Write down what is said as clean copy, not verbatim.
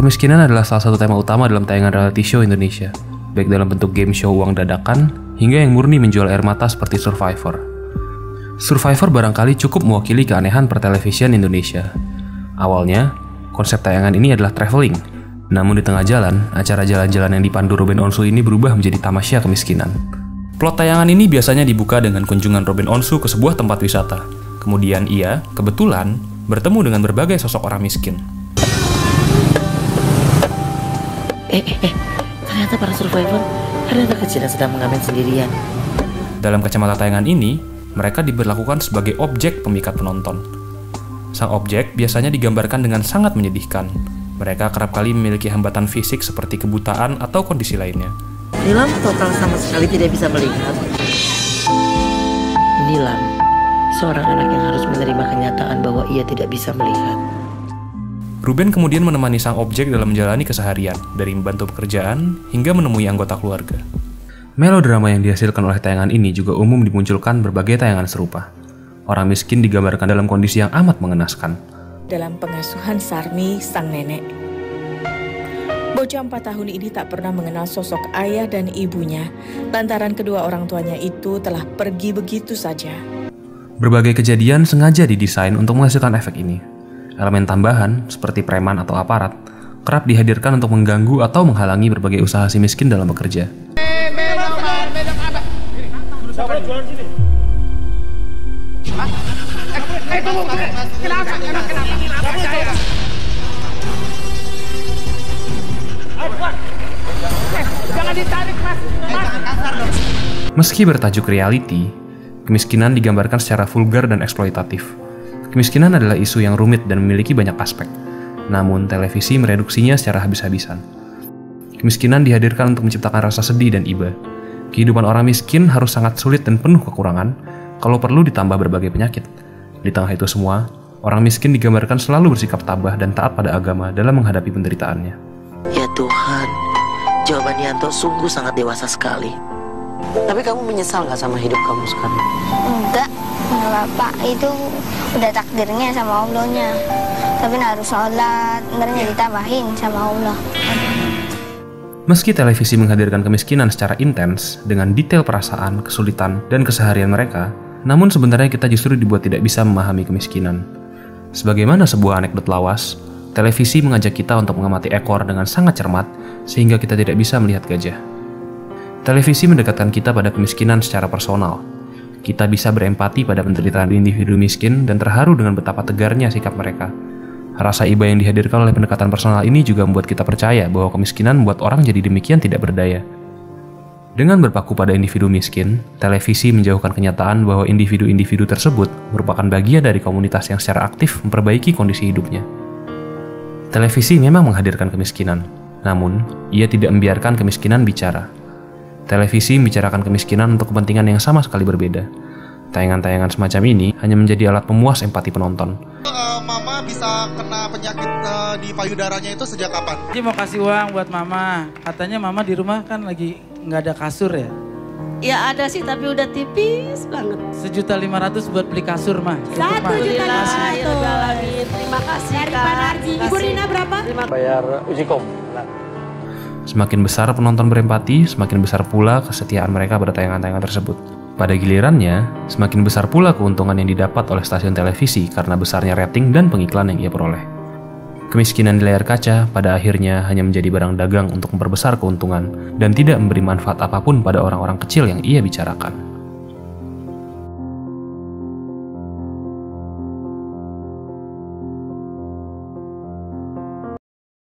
Kemiskinan adalah salah satu tema utama dalam tayangan reality show Indonesia, baik dalam bentuk game show uang dadakan, hingga yang murni menjual air mata seperti Survivor. Survivor barangkali cukup mewakili keanehan pertelevisian Indonesia. Awalnya, konsep tayangan ini adalah traveling, namun di tengah jalan, acara jalan-jalan yang dipandu Ruben Onsu ini berubah menjadi tamasya kemiskinan. Plot tayangan ini biasanya dibuka dengan kunjungan Ruben Onsu ke sebuah tempat wisata. Kemudian ia, kebetulan, bertemu dengan berbagai sosok orang miskin. Ternyata para survivor ada anak kecil yang sedang mengamen sendirian. Dalam kacamata tayangan ini, mereka diberlakukan sebagai objek pemikat penonton. Sang objek biasanya digambarkan dengan sangat menyedihkan. Mereka kerap kali memiliki hambatan fisik seperti kebutaan atau kondisi lainnya. Nilam total sama sekali tidak bisa melihat. Nilam, seorang anak yang harus menerima kenyataan bahwa ia tidak bisa melihat. Ruben kemudian menemani sang objek dalam menjalani keseharian, dari membantu pekerjaan hingga menemui anggota keluarga. Melodrama yang dihasilkan oleh tayangan ini juga umum dimunculkan berbagai tayangan serupa. Orang miskin digambarkan dalam kondisi yang amat mengenaskan. Dalam pengasuhan Sarmi, sang nenek. Bocah 4 tahun ini tak pernah mengenal sosok ayah dan ibunya, lantaran kedua orang tuanya itu telah pergi begitu saja. Berbagai kejadian sengaja didesain untuk menghasilkan efek ini. Elemen tambahan, seperti preman atau aparat, kerap dihadirkan untuk mengganggu atau menghalangi berbagai usaha si miskin dalam bekerja. Meski bertajuk reality, kemiskinan digambarkan secara vulgar dan eksploitatif. Kemiskinan adalah isu yang rumit dan memiliki banyak aspek. Namun, televisi mereduksinya secara habis-habisan. Kemiskinan dihadirkan untuk menciptakan rasa sedih dan iba. Kehidupan orang miskin harus sangat sulit dan penuh kekurangan, kalau perlu ditambah berbagai penyakit. Di tengah itu semua, orang miskin digambarkan selalu bersikap tabah dan taat pada agama dalam menghadapi penderitaannya. Ya Tuhan, jawaban Yanto sungguh sangat dewasa sekali. Tapi kamu menyesal gak sama hidup kamu sekarang? Enggak Pak, itu udah takdirnya sama Allahnya. Tapi harus sholat, ntarnya ditambahin sama Allah. Meski televisi menghadirkan kemiskinan secara intens dengan detail perasaan, kesulitan, dan keseharian mereka, namun sebenarnya kita justru dibuat tidak bisa memahami kemiskinan. Sebagaimana sebuah anekdot lawas, televisi mengajak kita untuk mengamati ekor dengan sangat cermat sehingga kita tidak bisa melihat gajah. Televisi mendekatkan kita pada kemiskinan secara personal. Kita bisa berempati pada penderitaan individu miskin dan terharu dengan betapa tegarnya sikap mereka. Rasa iba yang dihadirkan oleh pendekatan personal ini juga membuat kita percaya bahwa kemiskinan membuat orang jadi demikian tidak berdaya. Dengan berpaku pada individu miskin, televisi menjauhkan kenyataan bahwa individu-individu tersebut merupakan bagian dari komunitas yang secara aktif memperbaiki kondisi hidupnya. Televisi memang menghadirkan kemiskinan, namun ia tidak membiarkan kemiskinan bicara. Televisi membicarakan kemiskinan untuk kepentingan yang sama sekali berbeda. Tayangan-tayangan semacam ini hanya menjadi alat pemuas empati penonton. Mama bisa kena penyakit di payudaranya itu sejak kapan? Dia mau kasih uang buat mama. Katanya mama di rumah kan lagi nggak ada kasur ya? Ya ada sih tapi udah tipis banget. 1.500.000 buat beli kasur mah. 1.500.000. Terima kasih Kak. Ibu Rina berapa? Bayar uji kom. Semakin besar penonton berempati, semakin besar pula kesetiaan mereka pada tayangan-tayangan tersebut. Pada gilirannya, semakin besar pula keuntungan yang didapat oleh stasiun televisi karena besarnya rating dan pengiklan yang ia peroleh. Kemiskinan di layar kaca pada akhirnya hanya menjadi barang dagang untuk memperbesar keuntungan dan tidak memberi manfaat apapun pada orang-orang kecil yang ia bicarakan.